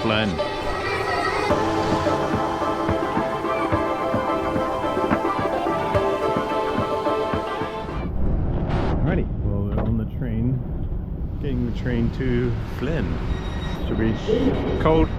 Flaine. Alrighty, well we're on the train, getting the train to Flaine. Should be cold.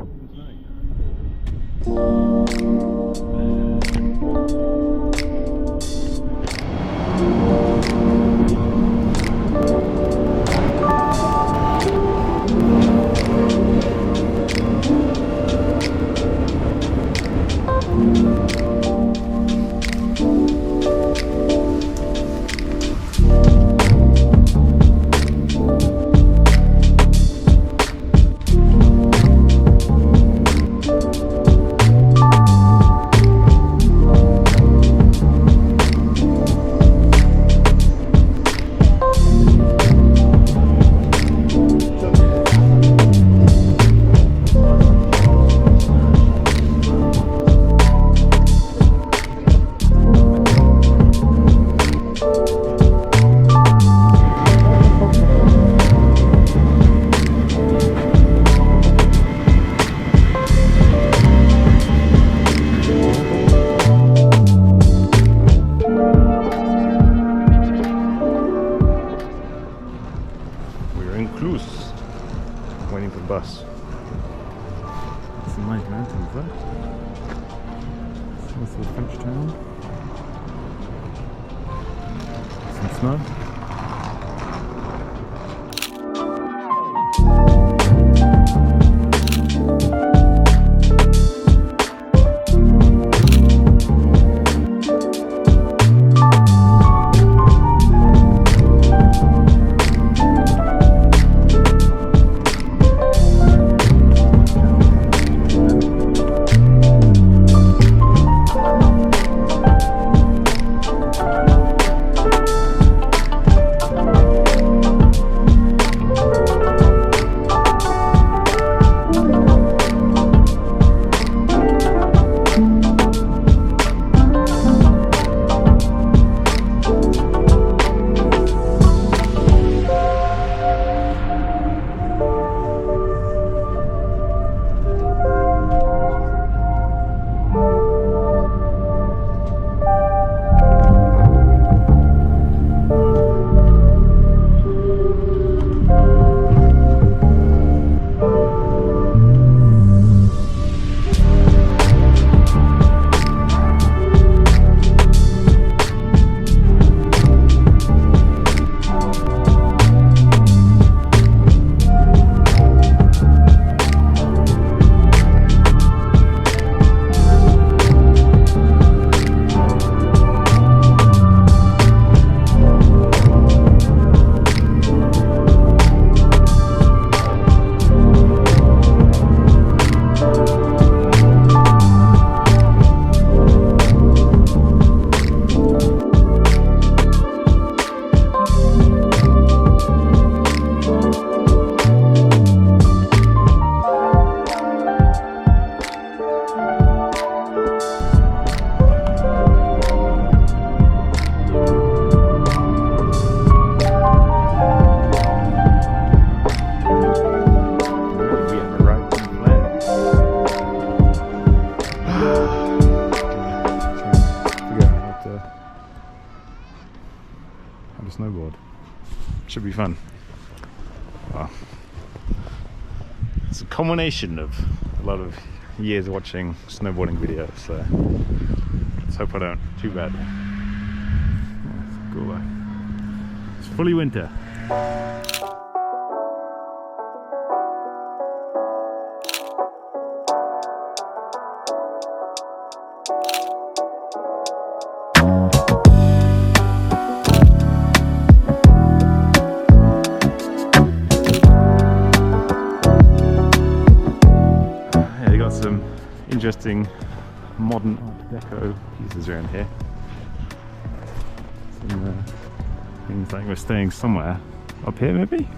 Waiting for the bus. Some nice mountains there. This is a French town. Some snow. Snowboard. Should be fun. Well, it's a combination of a lot of years watching snowboarding videos, so let's hope I don't too bad. Yeah, it's cool. It's fully winter. Some interesting modern Art Deco pieces around here. Some things like we're staying somewhere up here, maybe?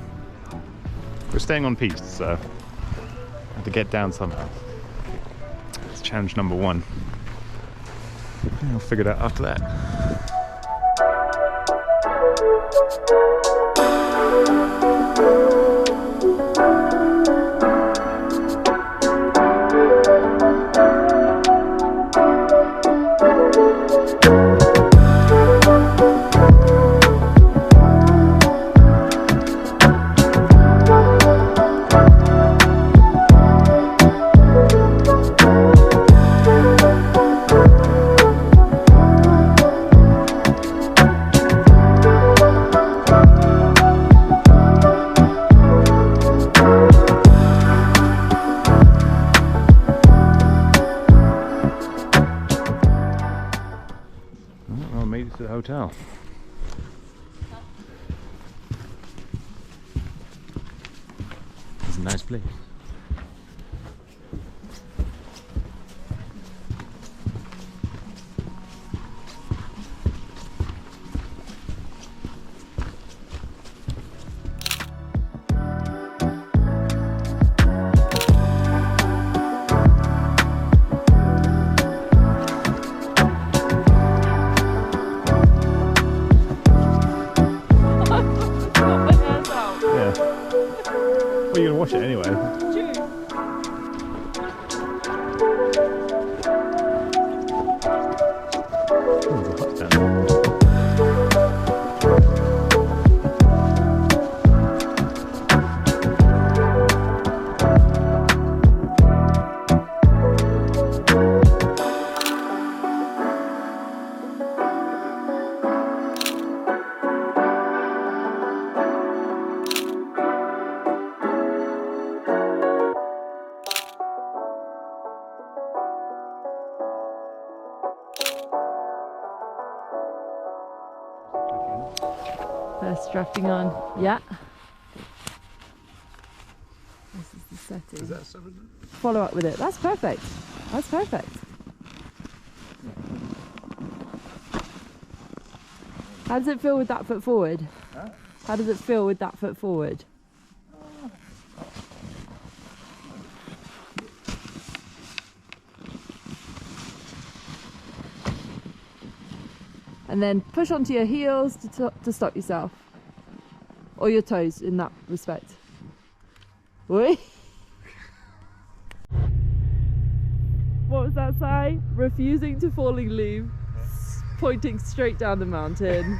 We're staying on piste, so I have to get down somehow. It's challenge number 1. I'll figure it out after that. nice place. Well, you're gonna wash it anyway. True. Oh, there's a hut down there. First drafting on. Yeah. This is the setting. Is that something? Follow up with it. That's perfect. That's perfect. How does it feel with that foot forward? Huh? How does it feel with that foot forward? And then push onto your heels to stop yourself. Or your toes in that respect. Oi. What was that sign? Refusing to falling leave. Pointing straight down the mountain.